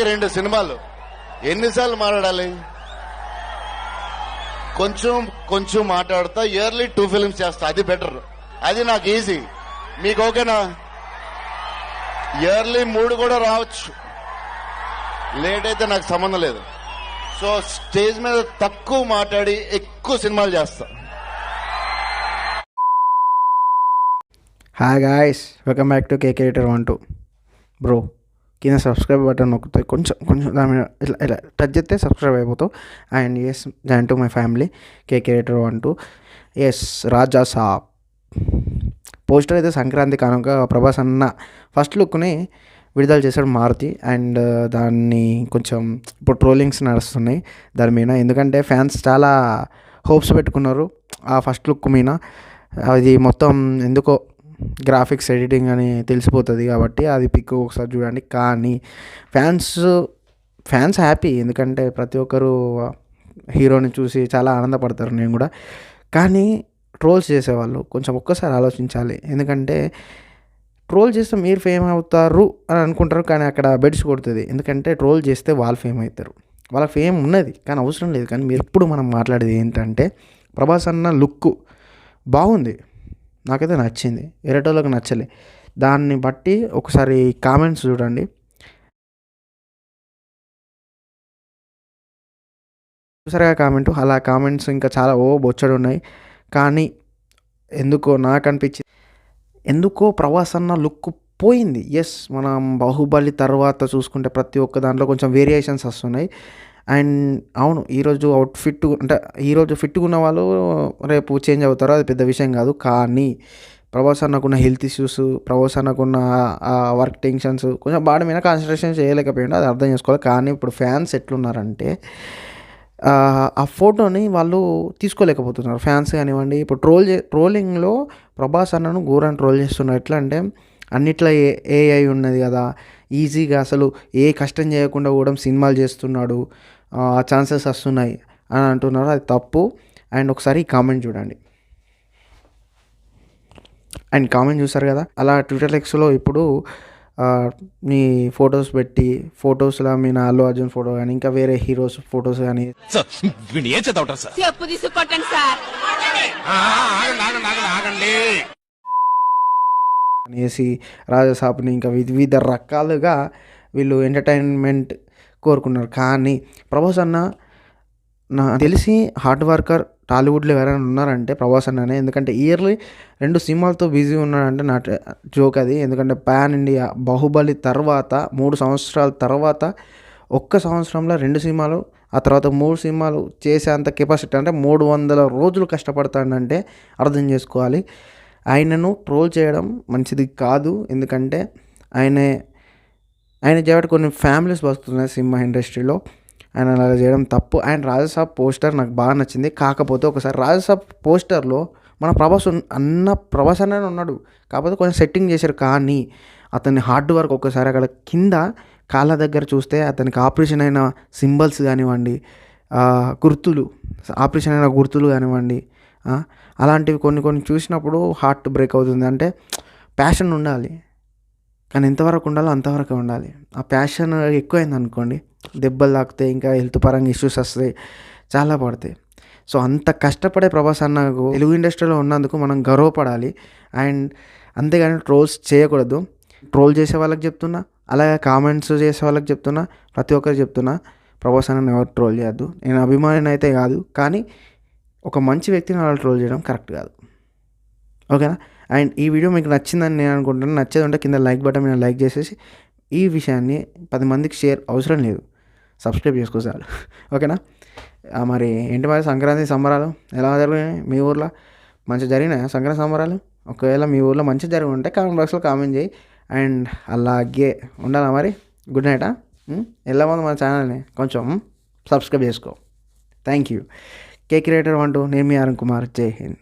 2 సినిమాలు ఎన్నిసార్లు మాట్లాడాలి? కొంచెం కొంచెం మాట్లాడతా. ఇయర్లీ 2 ఫిల్మ్స్ చేస్తా, అది బెటర్. అది నాకు ఈజీ. మీకు ఓకేనా? ఇయర్లీ 3 కూడా రావచ్చు, లేట్ అయితే నాకు సంబంధం లేదు. సో స్టేజ్ మీద తక్కువ మాట్లాడి ఎక్కువ సినిమాలు చేస్తా. Hi guys, welcome back to KK writer 1-2. Bro, కింద సబ్స్క్రైబ్ బటన్ నొక్కుతాయి, కొంచెం దాని మీద ఇలా టచ్ చేస్తే సబ్స్క్రైబ్ అయిపోతావు. And yes, join to my family KK writer 1-2. Yes, Raja Saab poster అయితే సంక్రాంతి కానుక ప్రభాస్ అన్న ఫస్ట్ లుక్ని విడుదల చేశాడు మారుతి. అండ్ దాన్ని కొంచెం ఇప్పుడు ట్రోలింగ్స్ నడుస్తున్నాయి దాని మీద, ఎందుకంటే ఫ్యాన్స్ చాలా హోప్స్ పెట్టుకున్నారు ఆ ఫస్ట్ లుక్ మీద. అది మొత్తం ఎందుకో గ్రాఫిక్స్ ఎడిటింగ్ అని తెలిసిపోతుంది కాబట్టి అది పిక్ ఒకసారి చూడండి. కానీ ఫ్యాన్స్ హ్యాపీ, ఎందుకంటే ప్రతి ఒక్కరు హీరోని చూసి చాలా ఆనందపడతారు, నేను కూడా. కానీ ట్రోల్స్ చేసేవాళ్ళు కొంచెం ఒక్కసారి ఆలోచించాలి, ఎందుకంటే ట్రోల్ చేస్తే మీరు ఫేమ్ అవుతారు అని అనుకుంటారు, కానీ అక్కడ బెడ్స్ కొడుతుంది. ఎందుకంటే ట్రోల్ చేస్తే వాళ్ళు ఫేమ్ అవుతారు, వాళ్ళ ఫేమ్ ఉన్నది కానీ అవసరం లేదు. కానీ మీరు ఎప్పుడు మనం మాట్లాడేది ఏంటంటే ప్రభాస్ అన్న లుక్ బాగుంది, నాకైతే నచ్చింది, వేరేటోళ్ళకి నచ్చలే. దాన్ని బట్టి ఒకసారి కామెంట్స్ చూడండి. చూసారుగా కామెంట్, అలా కామెంట్స్ ఇంకా చాలా బొచ్చడు ఉన్నాయి. కానీ ఎందుకో నాకు అనిపించింది, ఎందుకో ప్రభాస్ అన్న లుక్ పోయింది. ఎస్, మనం బాహుబలి తర్వాత చూసుకుంటే ప్రతి ఒక్క దాంట్లో కొంచెం వేరియేషన్స్ వస్తున్నాయి. అండ్ అవును, ఈరోజు అవుట్ఫిట్ అంటే ఈరోజు ఫిట్గా ఉన్న వాళ్ళు రేపు చేంజ్ అవుతారు, అది పెద్ద విషయం కాదు. కానీ ప్రభాస్ అన్నకున్న హెల్త్ ఇష్యూస్, ప్రభాస్ అన్నకున్న వర్క్ టెన్షన్స్, కొంచెం బాడీ మీద కాన్సన్ట్రేషన్ చేయలేకపోయిండు, అది అర్థం చేసుకోవాలి. కానీ ఇప్పుడు ఫ్యాన్స్ ఎట్లున్నారంటే ఆ ఫోటోని వాళ్ళు తీసుకోలేకపోతున్నారు, ఫ్యాన్స్ కానివ్వండి. ఇప్పుడు ట్రోలింగ్లో ప్రభాస్ అన్నను ఘోరం ట్రోల్ చేస్తున్నారు. ఎట్లా అంటే అన్నిట్లో ఏఐ ఉన్నది కదా, ఈజీగా అసలు ఏ కష్టం చేయకుండా కూడా సినిమాలు చేస్తున్నాడు, ఛాన్సెస్ వస్తున్నాయి అని అంటున్నారు. అది తప్పు. అండ్ ఒకసారి కామెంట్ చూడండి. అండ్ కామెంట్ చూస్తారు కదా, అలా ట్విట్టర్ ఎక్స్లో ఇప్పుడు మీ ఫొటోస్ పెట్టి, ఫొటోస్లో మీ అల్లు అర్జున్ ఫోటో కానీ ఇంకా వేరే హీరోస్ ఫొటోస్ కానీ అనేసి రాజాసాబ్ని ఇంకా వివిధ రకాలుగా వీళ్ళు ఎంటర్టైన్మెంట్ కోరుకున్నారు. కానీ ప్రభాస్ అన్న నాకు తెలిసి హార్డ్ వర్కర్ టాలీవుడ్లో ఎవరైనా ఉన్నారంటే ప్రభాస్ అన్ననే. ఎందుకంటే ఇయర్లీ 2 సినిమాలతో బిజీ ఉన్నాడంటే నా జోక్ అది. ఎందుకంటే పాన్ ఇండియా బాహుబలి తర్వాత 3 సంవత్సరాల తర్వాత ఒక్క సంవత్సరంలో 2 సినిమాలు, ఆ తర్వాత 3 సినిమాలు చేసేంత కెపాసిటీ, అంటే 300 రోజులు కష్టపడతాడంటే అర్థం చేసుకోవాలి. ఆయనను ట్రోల్ చేయడం మంచిది కాదు, ఎందుకంటే ఆయన చేయబట్టి కొన్ని ఫ్యామిలీస్ బతుకుతున్నాయి సినిమా ఇండస్ట్రీలో. ఆయన అలా చేయడం తప్పు. అండ్ రాజాసాబ్ పోస్టర్ నాకు బాగా నచ్చింది. కాకపోతే ఒకసారి రాజాసాబ్ పోస్టర్లో మన ప్రభాస్ అన్ననే ఉన్నాడు, కాకపోతే కొంచెం సెట్టింగ్ చేశారు. కానీ అతని హార్డ్ వర్క్ ఒకసారి అక్కడ కింద కాళ్ళ దగ్గర చూస్తే అతనికి ఆపరేషన్ అయిన సింబల్స్ కానివ్వండి, ఆపరేషన్ అయిన గుర్తులు కానివ్వండి, అలాంటివి కొన్ని చూసినప్పుడు హార్ట్ బ్రేక్ అవుతుంది. అంటే ప్యాషన్ ఉండాలి, కానీ ఎంతవరకు ఉండాలో అంతవరకు ఉండాలి. ఆ ప్యాషన్ ఎక్కువైంది అనుకోండి, దెబ్బలు తాకితే ఇంకా హెల్త్ పరంగా ఇష్యూస్ వస్తాయి, చాలా పడతాయి. సో అంత కష్టపడే ప్రభాస్ అన్నకు తెలుగు ఇండస్ట్రీలో ఉన్నందుకు మనం గర్వపడాలి. అండ్ అంతేగాని ట్రోల్స్ చేయకూడదు. ట్రోల్ చేసే వాళ్ళకి చెప్తున్నా, అలాగే కామెంట్స్ చేసే వాళ్ళకి చెప్తున్నా, ప్రతి ఒక్కరికి చెప్తున్నా, ప్రభాస్ అన్నని ఎవరు ట్రోల్ చేయొద్దు. నేను అభిమానిని అయితే కాదు, కానీ ఒక మంచి వ్యక్తిని వాళ్ళు ట్రోల్ చేయడం కరెక్ట్ కాదు, ఓకేనా? అండ్ ఈ వీడియో మీకు నచ్చిందని నేను అనుకుంటున్నాను. నచ్చేది ఉంటే కింద లైక్ బటన్ మీద లైక్ చేసేసి ఈ విషయాన్ని 10 మందికి షేర్, అవసరం లేదు, సబ్స్క్రైబ్ చేసుకోవాలి, ఓకేనా? మరి ఏంటి మరి సంక్రాంతి సంబరాలు ఎలా జరిగినాయి మీ ఊర్లో? మంచిగా జరిగినాయా సంక్రాంతి సంబరాలు? ఒకవేళ మీ ఊర్లో మంచిగా జరిగి ఉంటే కామెంట్ బాక్స్లో కామెంట్ చేయి. అండ్ అలాగే ఉండాలా మరి. గుడ్ నైటా. ఎలా ఉంది మన ఛానల్ని కొంచెం సబ్స్క్రైబ్ చేసుకో. Thank you. కేకే రైటర్ 1-2, నేను మీ అరుణ్ కుమార్. జై హింద్.